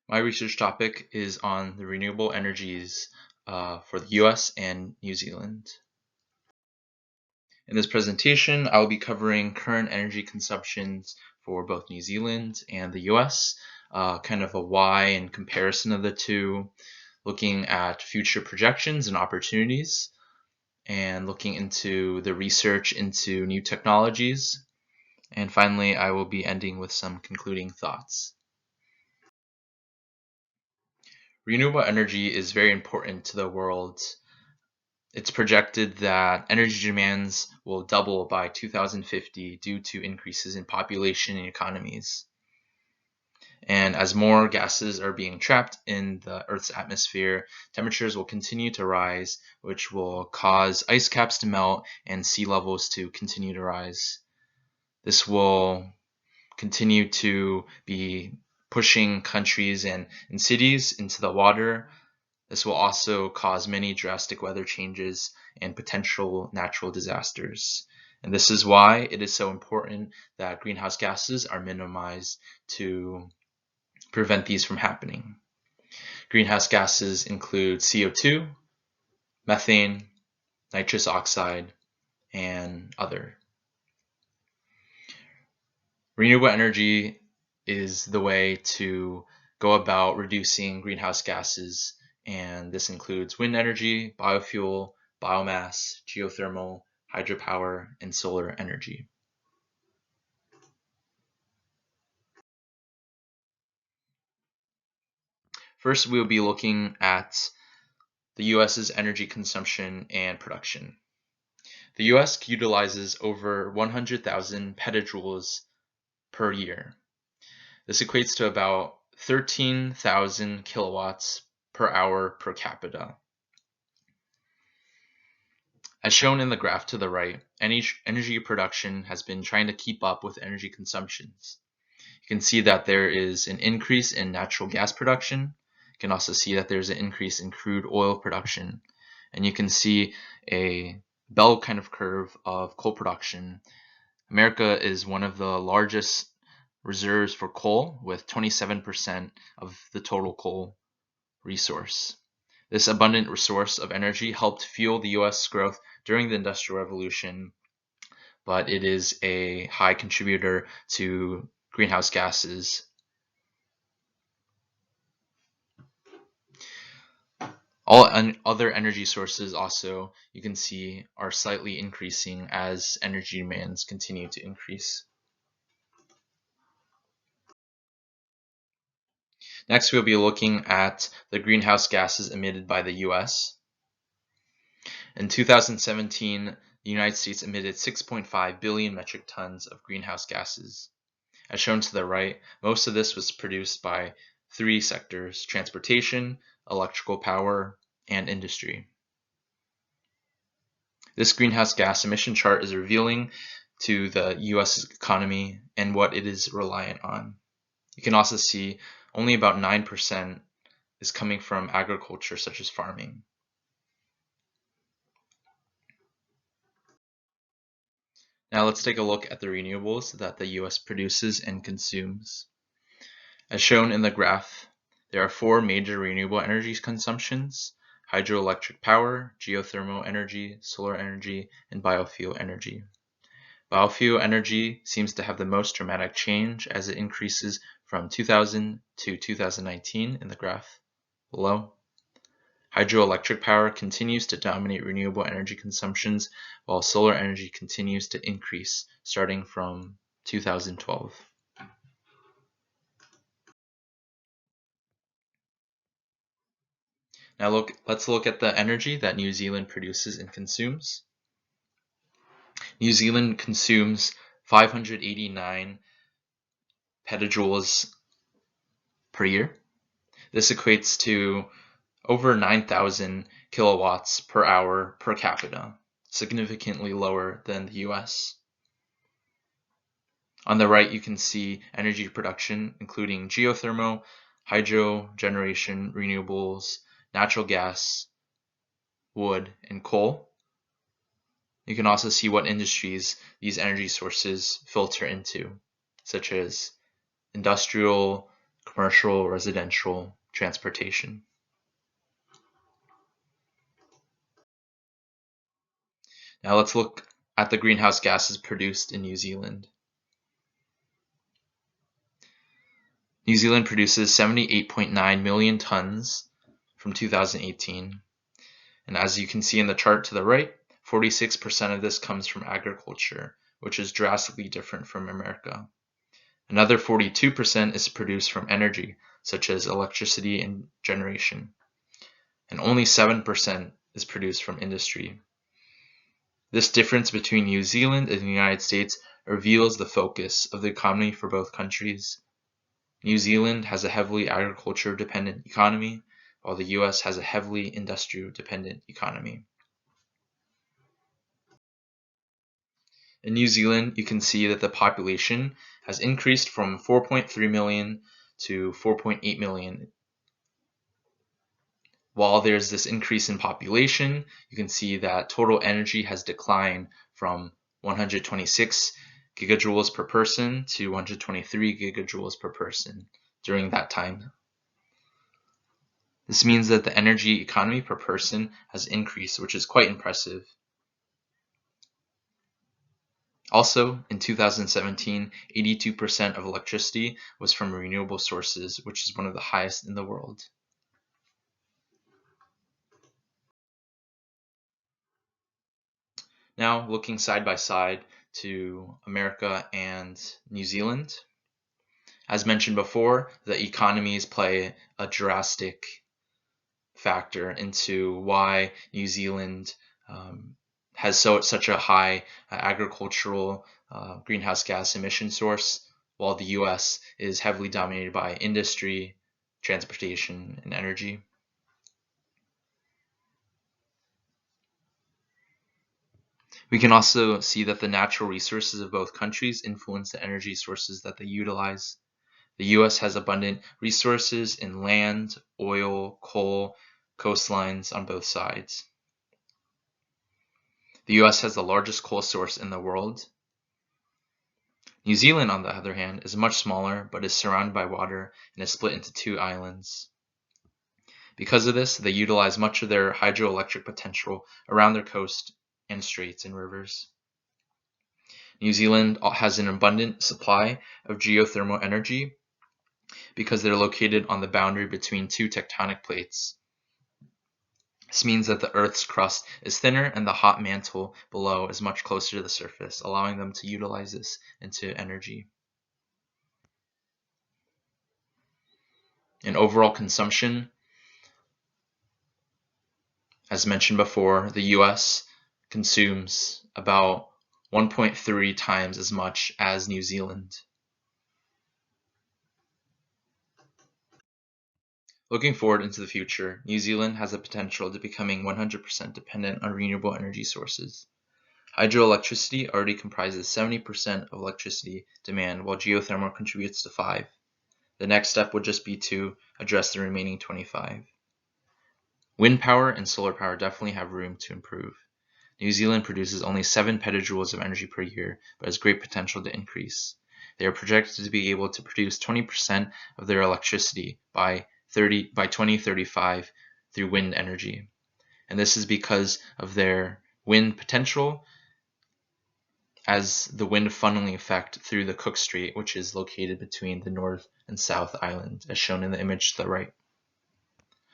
My research topic is on the renewable energies for the US and New Zealand. In this presentation, I will be covering current energy consumptions for both New Zealand and the US, kind of a why and comparison of the two, looking at future projections and opportunities, and looking into the research into new technologies. And finally, I will be ending with some concluding thoughts. Renewable energy is very important to the world. It's projected that energy demands will double by 2050 due to increases in population and economies. And as more gases are being trapped in the Earth's atmosphere, temperatures will continue to rise, which will cause ice caps to melt and sea levels to continue to rise. This will continue to be pushing countries and cities into the water. This will also cause many drastic weather changes and potential natural disasters. And this is why it is so important that greenhouse gases are minimized to prevent these from happening. Greenhouse gases include CO2, methane, nitrous oxide, and other. Renewable energy is the way to go about reducing greenhouse gases, and this includes wind energy, biofuel, biomass, geothermal, hydropower, and solar energy. First, we'll be looking at the US's energy consumption and production. The US utilizes over 100,000 petajoules per year. This equates to about 13,000 kilowatts per hour per capita. As shown in the graph to the right, energy production has been trying to keep up with energy consumptions. You can see that there is an increase in natural gas production. You can also see that there's an increase in crude oil production. And you can see a bell kind of curve of coal production. America is one of the largest reserves for coal, with 27% of the total coal resource. This abundant resource of energy helped fuel the US growth during the Industrial Revolution, but it is a high contributor to greenhouse gases. All other energy sources also, you can see, are slightly increasing as energy demands continue to increase. Next, we'll be looking at the greenhouse gases emitted by the US. In 2017, the United States emitted 6.5 billion metric tons of greenhouse gases. As shown to the right, most of this was produced by three sectors: transportation, electrical power, and industry. This greenhouse gas emission chart is revealing to the US economy and what it is reliant on. You can also see only about 9% is coming from agriculture, such as farming. Now let's take a look at the renewables that the US produces and consumes. As shown in the graph, there are four major renewable energy consumptions: hydroelectric power, geothermal energy, solar energy, and biofuel energy. Biofuel energy seems to have the most dramatic change as it increases from 2000 to 2019 in the graph below. Hydroelectric power continues to dominate renewable energy consumptions, while solar energy continues to increase starting from 2012. Now let's look at the energy that New Zealand produces and consumes. New Zealand consumes 589 petajoules per year. This equates to over 9,000 kilowatts per hour per capita, significantly lower than the US. On the right, you can see energy production, including geothermal, hydro generation, renewables, natural gas, wood, and coal. You can also see what industries these energy sources filter into, such as industrial, commercial, residential, transportation. Now let's look at the greenhouse gases produced in New Zealand. New Zealand produces 78.9 million tons from 2018. And as you can see in the chart to the right, 46% of this comes from agriculture, which is drastically different from America. Another 42% is produced from energy, such as electricity and generation. And only 7% is produced from industry. This difference between New Zealand and the United States reveals the focus of the economy for both countries. New Zealand has a heavily agriculture-dependent economy, while the US has a heavily industry-dependent economy. In New Zealand, you can see that the population has increased from 4.3 million to 4.8 million. While there's this increase in population, you can see that total energy has declined from 126 gigajoules per person to 123 gigajoules per person during that time. This means that the energy economy per person has increased, which is quite impressive. Also, in 2017, 82% of electricity was from renewable sources, which is one of the highest in the world. Now, looking side by side to America and New Zealand. As mentioned before, the economies play a drastic factor into why New Zealand has such a high agricultural greenhouse gas emission source, while the US is heavily dominated by industry, transportation, and energy. We can also see that the natural resources of both countries influence the energy sources that they utilize. The US has abundant resources in land, oil, coal, coastlines on both sides. The US has the largest coal source in the world. New Zealand, on the other hand, is much smaller but is surrounded by water and is split into 2 islands. Because of this, they utilize much of their hydroelectric potential around their coast and straits and rivers. New Zealand has an abundant supply of geothermal energy because they're located on the boundary between 2 tectonic plates. This means that the Earth's crust is thinner and the hot mantle below is much closer to the surface, allowing them to utilize this into energy. In overall consumption, as mentioned before, the US consumes about 1.3 times as much as New Zealand. Looking forward into the future, New Zealand has the potential to becoming 100% dependent on renewable energy sources. Hydroelectricity already comprises 70% of electricity demand, while geothermal contributes to 5%. The next step would just be to address the remaining 25%. Wind power and solar power definitely have room to improve. New Zealand produces only 7 petajoules of energy per year, but has great potential to increase. They are projected to be able to produce 20% of their electricity by 2035 through wind energy. And this is because of their wind potential as the wind funneling effect through the Cook Strait, which is located between the North and South Island, as shown in the image to the right.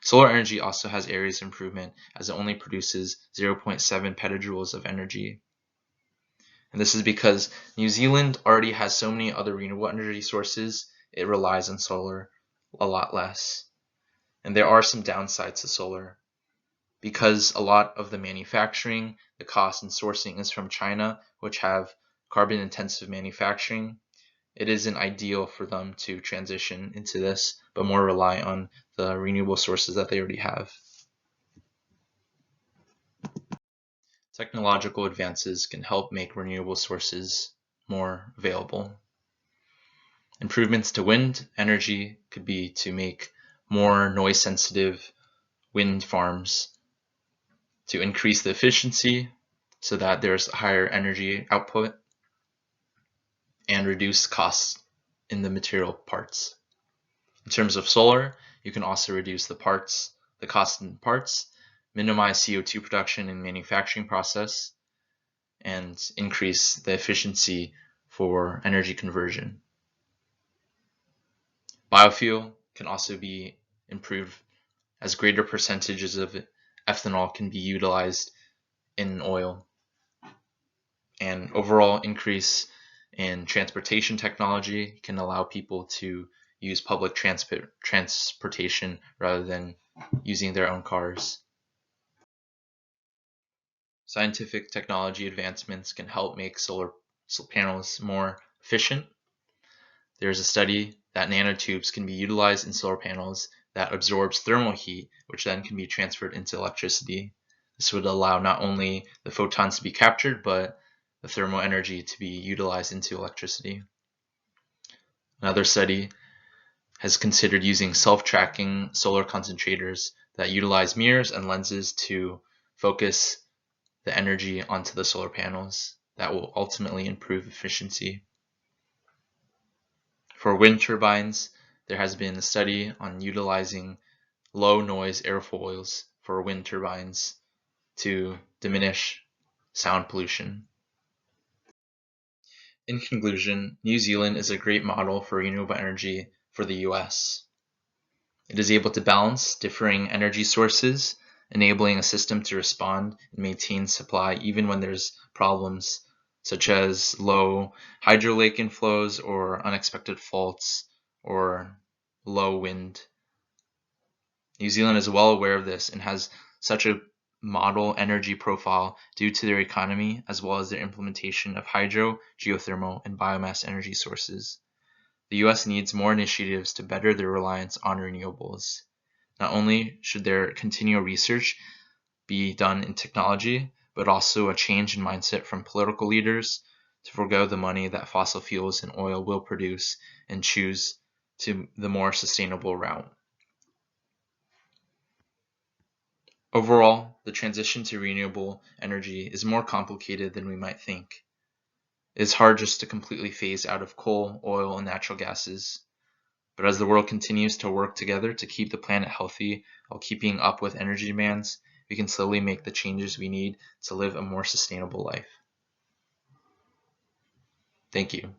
Solar energy also has areas of improvement as it only produces 0.7 petajoules of energy. And this is because New Zealand already has so many other renewable energy sources, it relies on solar a lot less. And there are some downsides to solar. Because a lot of the manufacturing, the cost and sourcing is from China, which have carbon intensive manufacturing, it isn't ideal for them to transition into this, but more rely on the renewable sources that they already have. Technological advances can help make renewable sources more available. Improvements to wind energy could be to make more noise sensitive wind farms to increase the efficiency so that there's higher energy output and reduce costs in the material parts. terms of solar, you can also reduce the cost in parts, minimize CO2 production in manufacturing process, and increase the efficiency for energy conversion. Biofuel can also be improved as greater percentages of ethanol can be utilized in oil. And overall increase in transportation technology can allow people to use public transportation rather than using their own cars. Scientific technology advancements can help make solar panels more efficient. There's a study that nanotubes can be utilized in solar panels that absorbs thermal heat, which then can be transferred into electricity. This would allow not only the photons to be captured, but the thermal energy to be utilized into electricity. Another study has considered using self-tracking solar concentrators that utilize mirrors and lenses to focus the energy onto the solar panels that will ultimately improve efficiency. For wind turbines, there has been a study on utilizing low noise airfoils for wind turbines to diminish sound pollution. In conclusion, New Zealand is a great model for renewable energy for the US. It is able to balance differing energy sources, enabling a system to respond and maintain supply even when there's problems such as low hydro lake inflows or unexpected faults or low wind. New Zealand is well aware of this and has such a model energy profile due to their economy as well as their implementation of hydro, geothermal, and biomass energy sources. The US needs more initiatives to better their reliance on renewables. Not only should there continual research be done in technology, but also a change in mindset from political leaders to forego the money that fossil fuels and oil will produce and choose to the more sustainable route. Overall, the transition to renewable energy is more complicated than we might think. It is hard just to completely phase out of coal, oil, and natural gases. But as the world continues to work together to keep the planet healthy while keeping up with energy demands, we can slowly make the changes we need to live a more sustainable life. Thank you.